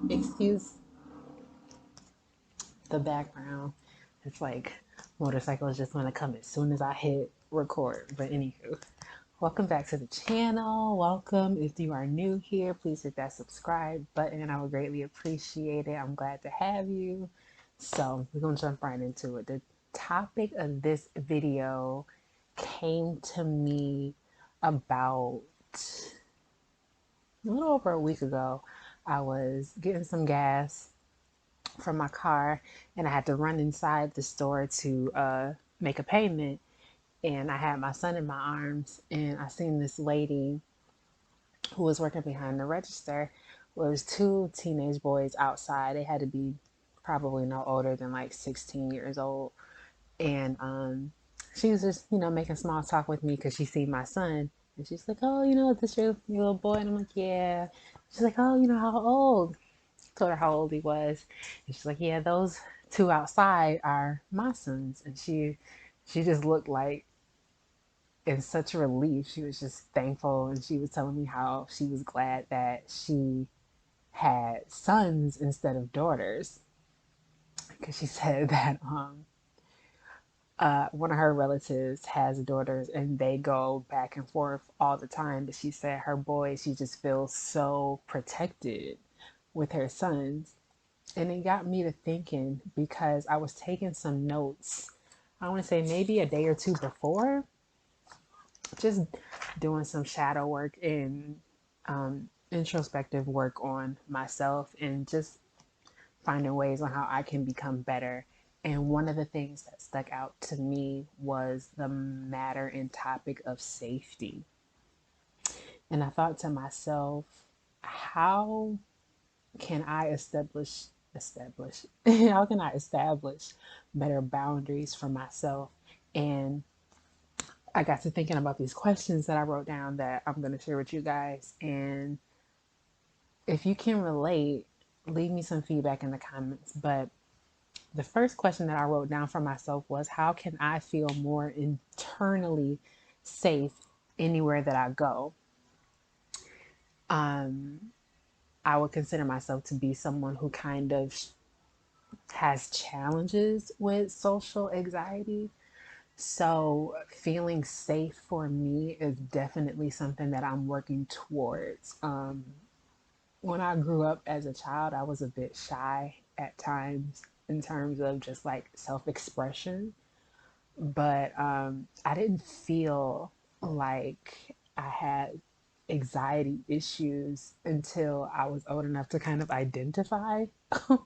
Excuse the background. It's like motorcycles just want to come as soon as I hit record. But anywho, welcome back to the channel. Welcome. If you are new here, please hit that subscribe button. I would greatly appreciate it. I'm glad to have you. So we're going to jump right into it. The topic of this video came to me about a little over a week ago. I was getting some gas from my car and I had to run inside the store to make a payment. And I had my son in my arms and I seen this lady who was working behind the register. Well, there was two teenage boys outside. They had to be probably no older than like 16 years old. And she was just, making small talk with me because she seen my son. And she's like, oh, is this your little boy? And I'm like, yeah. She's like, oh, how old? Told her how old he was. And she's like, yeah, those two outside are my sons. And she just looked like in such relief. She was just thankful. And she was telling me how she was glad that she had sons instead of daughters. Because she said that one of her relatives has daughters and they go back and forth all the time. But she said her boys, she just feels so protected with her sons. And it got me to thinking because I was taking some notes. I want to say maybe a day or two before, just doing some shadow work and introspective work on myself and just finding ways on how I can become better. And one of the things that stuck out to me was the matter and topic of safety. And I thought to myself, how can I establish how can I establish better boundaries for myself? And I got to thinking about these questions that I wrote down that I'm going to share with you guys. And if you can relate, leave me some feedback in the comments. But the first question that I wrote down for myself was, how can I feel more internally safe anywhere that I go? I would consider myself to be someone who kind of has challenges with social anxiety. So feeling safe for me is definitely something that I'm working towards. When I grew up as a child, I was a bit shy at times in terms of just like self-expression, but I didn't feel like I had anxiety issues until I was old enough to kind of identify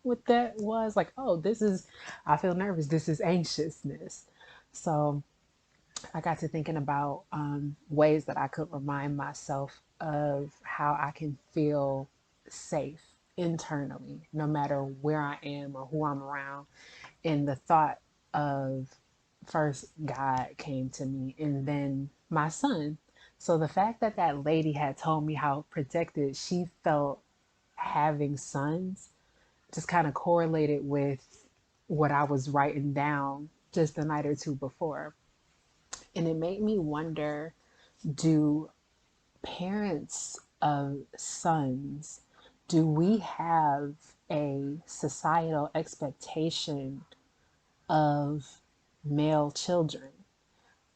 what that was. Like, oh, I feel nervous. This is anxiousness. So I got to thinking about ways that I could remind myself of how I can feel safe internally, no matter where I am or who I'm around. And the thought of first God came to me and then my son. So the fact that that lady had told me how protected she felt having sons just kind of correlated with what I was writing down just a night or two before. And it made me wonder, do parents of sons, do we have a societal expectation of male children?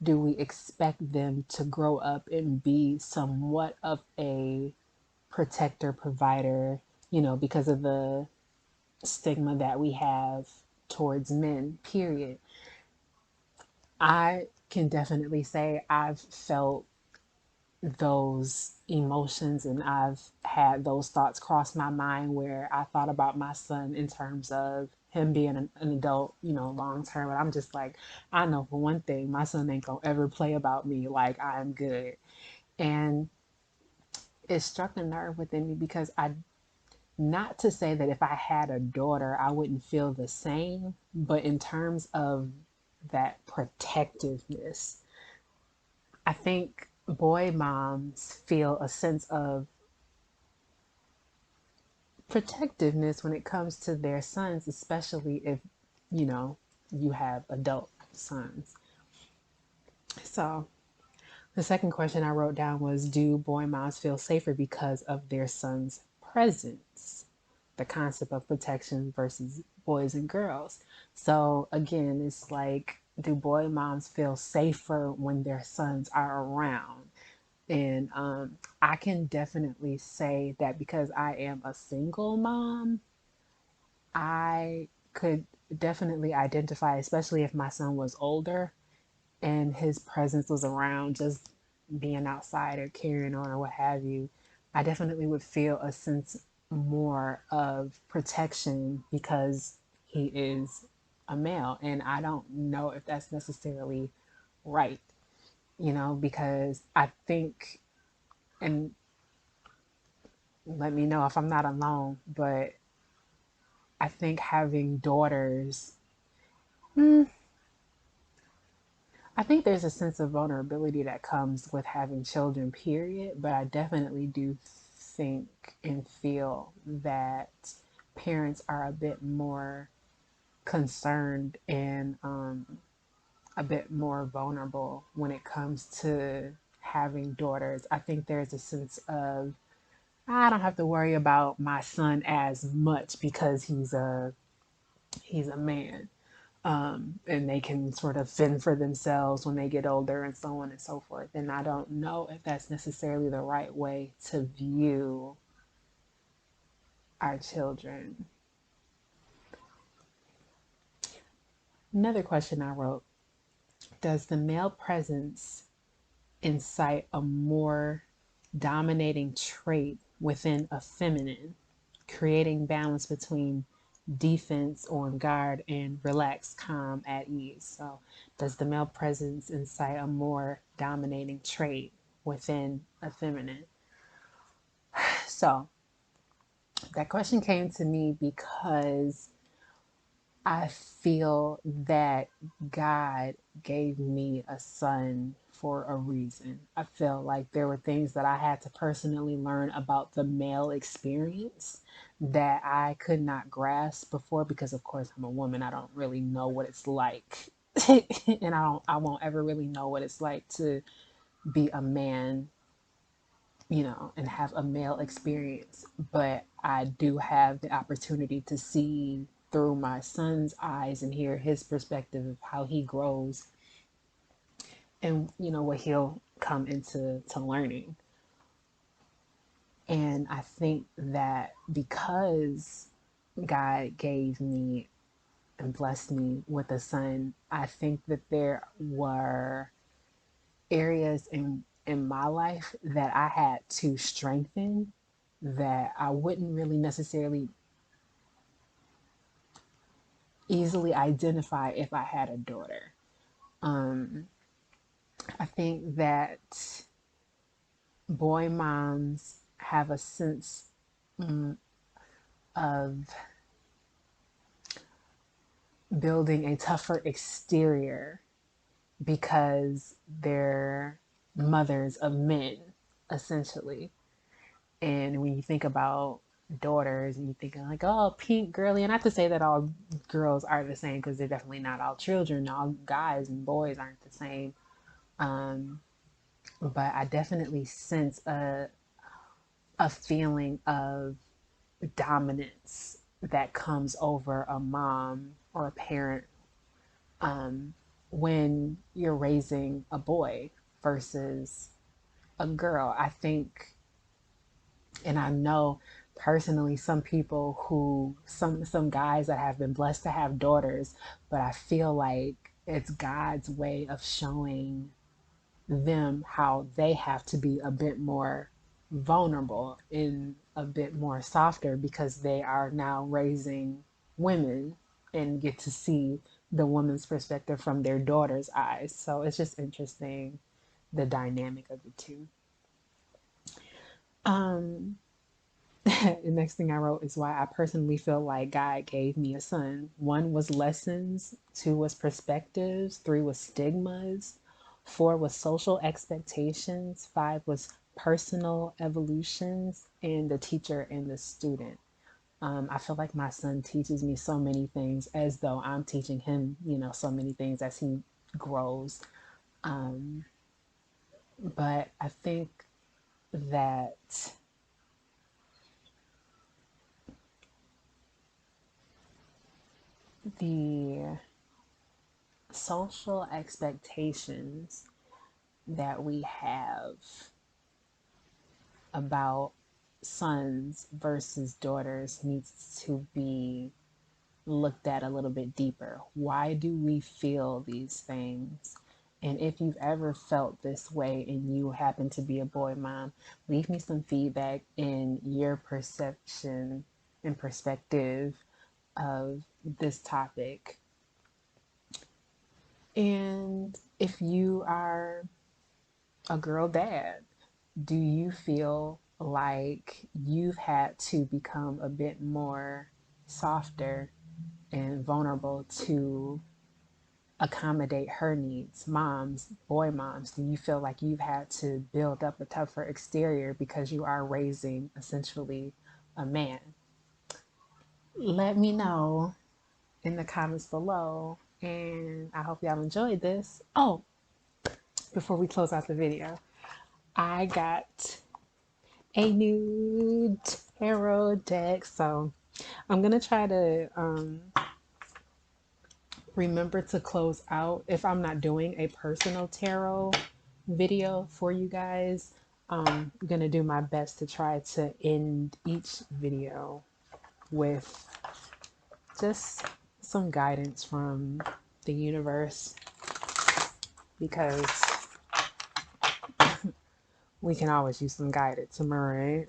Do we expect them to grow up and be somewhat of a protector, provider, because of the stigma that we have towards men, period? I can definitely say I've felt those emotions and I've had those thoughts cross my mind where I thought about my son in terms of him being an adult, long term. And I'm just like, I know for one thing, my son ain't gonna ever play about me like I'm good. And it struck a nerve within me because not to say that if I had a daughter, I wouldn't feel the same, but in terms of that protectiveness, I think boy moms feel a sense of protectiveness when it comes to their sons, especially if, you know, you have adult sons. So the second question I wrote down was, do boy moms feel safer because of their son's presence? the concept of protection versus boys and girls. So again, it's like, do boy moms feel safer when their sons are around? And I can definitely say that because I am a single mom, I could definitely identify, especially if my son was older and his presence was around, just being outside or carrying on or what have you. I definitely would feel a sense more of protection because he is a male. And I don't know if that's necessarily right, because I think, and let me know if I'm not alone, but I think having daughters, hmm, I think there's a sense of vulnerability that comes with having children, period. But I definitely do think and feel that parents are a bit more concerned and a bit more vulnerable when it comes to having daughters. I think there's a sense of, I don't have to worry about my son as much because he's a man, and they can sort of fend for themselves when they get older and so on and so forth. And I don't know if that's necessarily the right way to view our children. Another question I wrote: does the male presence incite a more dominating trait within a feminine, creating balance between defense on guard and relaxed, calm, at ease? So, does the male presence incite a more dominating trait within a feminine? So, that question came to me because I feel that God gave me a son for a reason. I feel like there were things that I had to personally learn about the male experience that I could not grasp before because of course I'm a woman. I don't really know what it's like. And I won't ever really know what it's like to be a man, and have a male experience. But I do have the opportunity to see through my son's eyes and hear his perspective of how he grows and, what he'll come into to learning. And I think that because God gave me and blessed me with a son, I think that there were areas in my life that I had to strengthen that I wouldn't really necessarily easily identify if I had a daughter. Um, I think that boy moms have a sense of building a tougher exterior because they're mothers of men, essentially. And when you think about daughters and you think like, oh, pink girly, and not to say that all girls are the same because they're definitely not all children. All guys and boys aren't the same. Um, but I definitely sense a feeling of dominance that comes over a mom or a parent when you're raising a boy versus a girl. I think, and I know personally some people who some guys that have been blessed to have daughters, but I feel like it's God's way of showing them how they have to be a bit more vulnerable and a bit more softer because they are now raising women and get to see the woman's perspective from their daughter's eyes. So it's just interesting, the dynamic of the two. Um, the next thing I wrote is why I personally feel like God gave me a son. One was lessons, two was perspectives, three was stigmas, four was social expectations, five was personal evolutions, and the teacher and the student. I feel like my son teaches me so many things as though I'm teaching him, so many things as he grows. Um, but I think that the social expectations that we have about sons versus daughters needs to be looked at a little bit deeper. Why do we feel these things? And if you've ever felt this way and you happen to be a boy mom, leave me some feedback in your perception and perspective of this topic. And if you are a girl dad, do you feel like you've had to become a bit more softer and vulnerable to accommodate her needs? Moms, boy moms, do you feel like you've had to build up a tougher exterior because you are raising essentially a man? Let me know in the comments below, and I hope y'all enjoyed this. Oh, before we close out the video, I got a new tarot deck, so I'm gonna try to remember to close out if I'm not doing a personal tarot video for you guys. I'm gonna do my best to try to end each video with just some guidance from the universe, because we can always use some guidance, am I right?